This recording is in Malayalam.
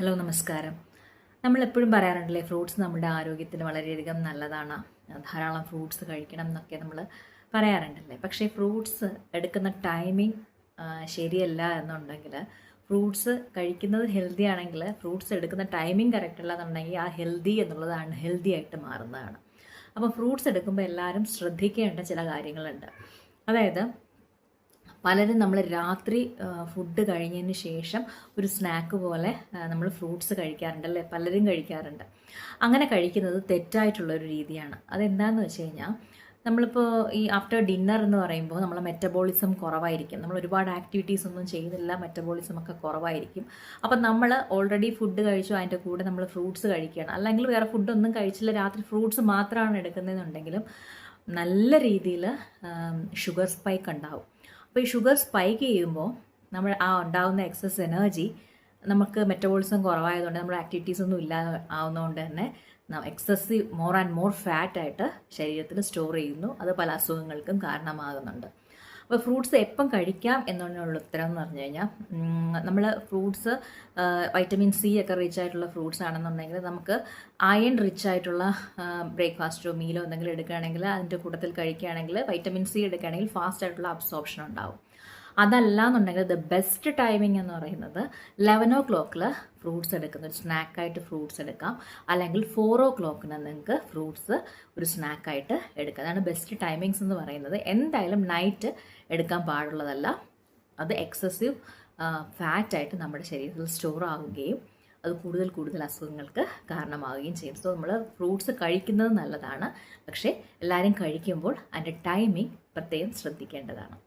ഹലോ നമസ്കാരം. നമ്മളെപ്പോഴും പറയാറുണ്ടല്ലേ, ഫ്രൂട്ട്സ് നമ്മുടെ ആരോഗ്യത്തിന് വളരെയധികം നല്ലതാണ്, ധാരാളം ഫ്രൂട്ട്സ് കഴിക്കണം എന്നൊക്കെ നമ്മൾ പറയാറുണ്ടല്ലേ. പക്ഷേ ഫ്രൂട്ട്സ് എടുക്കുന്ന ടൈമിംഗ് ശരിയല്ല എന്നുണ്ടെങ്കിൽ, ഫ്രൂട്ട്സ് കഴിക്കുന്നത് ഹെൽത്തി ആണെങ്കിൽ ഫ്രൂട്ട്സ് എടുക്കുന്ന ടൈമിംഗ് കറക്റ്റ് അല്ല എന്നുണ്ടെങ്കിൽ ആ ഹെൽത്തി എന്നുള്ളത് അൺഹെൽത്തി ആയിട്ട് മാറുന്നതാണ്. അപ്പോൾ ഫ്രൂട്ട്സ് എടുക്കുമ്പോൾ എല്ലാവരും ശ്രദ്ധിക്കേണ്ട ചില കാര്യങ്ങളുണ്ട്. അതായത് പലരും നമ്മൾ രാത്രി ഫുഡ് കഴിഞ്ഞതിന് ശേഷം ഒരു സ്നാക്ക് പോലെ നമ്മൾ ഫ്രൂട്ട്സ് കഴിക്കാറുണ്ട് അല്ലേ, പലരും കഴിക്കാറുണ്ട്. അങ്ങനെ കഴിക്കുന്നത് തെറ്റായിട്ടുള്ളൊരു രീതിയാണ്. അതെന്താണെന്ന് വെച്ച് കഴിഞ്ഞാൽ, നമ്മളിപ്പോൾ ഈ ആഫ്റ്റർ ഡിന്നർ എന്ന് പറയുമ്പോൾ നമ്മളെ മെറ്റബോളിസം കുറവായിരിക്കും, നമ്മൾ ഒരുപാട് ആക്ടിവിറ്റീസ് ഒന്നും ചെയ്യുന്നില്ല, മെറ്റബോളിസം ഒക്കെ കുറവായിരിക്കും. അപ്പം നമ്മൾ ഓൾറെഡി ഫുഡ് കഴിച്ചു, അതിൻ്റെ കൂടെ നമ്മൾ ഫ്രൂട്ട്സ് കഴിക്കുകയാണ്, അല്ലെങ്കിൽ വേറെ ഫുഡൊന്നും കഴിച്ചില്ല, രാത്രി ഫ്രൂട്ട്സ് മാത്രമാണ് എടുക്കുന്നതെന്നുണ്ടെങ്കിലും നല്ല രീതിയിൽ ഷുഗർ സ്പൈക്ക് ഉണ്ടാവും. അപ്പോൾ ഈ ഷുഗർ സ്പൈക്ക് ചെയ്യുമ്പോൾ നമ്മൾ ആ ഉണ്ടാകുന്ന എക്സസ് എനർജി നമുക്ക് മെറ്റബോളിസം കുറവായതുകൊണ്ട്, നമ്മുടെ ആക്ടിവിറ്റീസ് ഒന്നും ഇല്ലാതെ ആവുന്നതുകൊണ്ട് തന്നെ എക്സസീവ് മോർ ആൻഡ് മോർ ഫാറ്റായിട്ട് ശരീരത്തിൽ സ്റ്റോർ ചെയ്യുന്നു. അത് പല അസുഖങ്ങൾക്കും കാരണമാകുന്നുണ്ട്. അപ്പോൾ ഫ്രൂട്ട്സ് എപ്പം കഴിക്കാം എന്നുള്ള ഉത്തരം എന്ന് പറഞ്ഞു കഴിഞ്ഞാൽ, നമ്മൾ ഫ്രൂട്ട്സ് വൈറ്റമിൻ സി ഒക്കെ റിച്ച് ആയിട്ടുള്ള ഫ്രൂട്ട്സ് ആണെന്നുണ്ടെങ്കിൽ, നമുക്ക് അയൺ റിച്ച് ആയിട്ടുള്ള ബ്രേക്ക്ഫാസ്റ്റോ മീലോ എന്തെങ്കിലും എടുക്കുകയാണെങ്കിൽ, അതിൻ്റെ കൂട്ടത്തിൽ കഴിക്കുകയാണെങ്കിൽ, വൈറ്റമിൻ സി എടുക്കുകയാണെങ്കിൽ ഫാസ്റ്റ് ആയിട്ടുള്ള അബ്സോർപ്ഷൻ ഉണ്ടാവും. അതല്ല എന്നുണ്ടെങ്കിൽ ദ ബെസ്റ്റ് ടൈമിംഗ് എന്ന് പറയുന്നത് 11 o'clock ഫ്രൂട്ട്സ് എടുക്കുന്ന ഒരു സ്നാക്കായിട്ട് ഫ്രൂട്ട്സ് എടുക്കാം, അല്ലെങ്കിൽ 4 o'clock നിങ്ങൾക്ക് ഫ്രൂട്ട്സ് ഒരു സ്നാക്കായിട്ട് എടുക്കാം. അതാണ് ബെസ്റ്റ് ടൈമിങ്സ് എന്ന് പറയുന്നത്. എന്തായാലും നൈറ്റ് എടുക്കാൻ പാടുള്ളതല്ല. അത് എക്സസീവ് ഫാറ്റായിട്ട് നമ്മുടെ ശരീരത്തിൽ സ്റ്റോർ ആവുകയും അത് കൂടുതൽ അസുഖങ്ങൾക്ക് കാരണമാവുകയും ചെയ്യും. സോ നമ്മൾ ഫ്രൂട്ട്സ് കഴിക്കുന്നത് നല്ലതാണ്, പക്ഷേ എല്ലാവരും കഴിക്കുമ്പോൾ അതിൻ്റെ ടൈമിംഗ് പ്രത്യേകം ശ്രദ്ധിക്കേണ്ടതാണ്.